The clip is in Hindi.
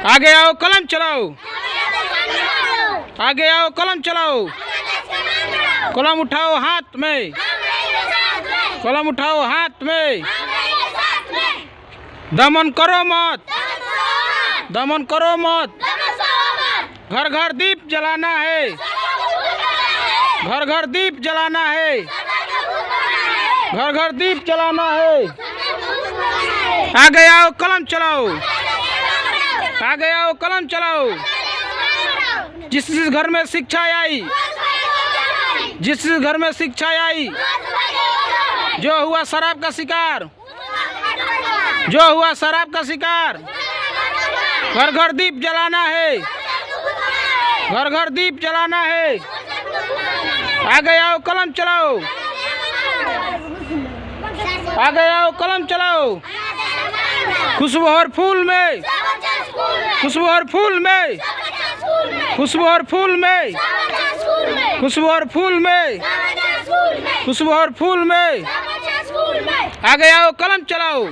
आगे आओ कलम चलाओ, आगे आओ कलम चलाओ, कलम उठाओ हाथ में, कलम उठाओ हाथ में। दमन करो मत, दमन करो मत। घर घर दीप जलाना है, घर घर दीप जलाना है, घर घर दीप जलाना है। आगे आओ कलम चलाओ, आगे आओ कलम चलाओ। जिस घर में शिक्षा आई, जिस घर में शिक्षा आई, जो हुआ शराब का शिकार, जो हुआ शराब का शिकार। घर घर दीप जलाना है, घर घर दीप जलाना है। आगे आओ कलम चलाओ, आगे आओ कलम चलाओ। खुशबू और फूल में, खुशबू और फूल में, खुशबू और फूल में, खुशबू और फूल में, खुशबू और फूल में। आगे आओ कलम चलाओ।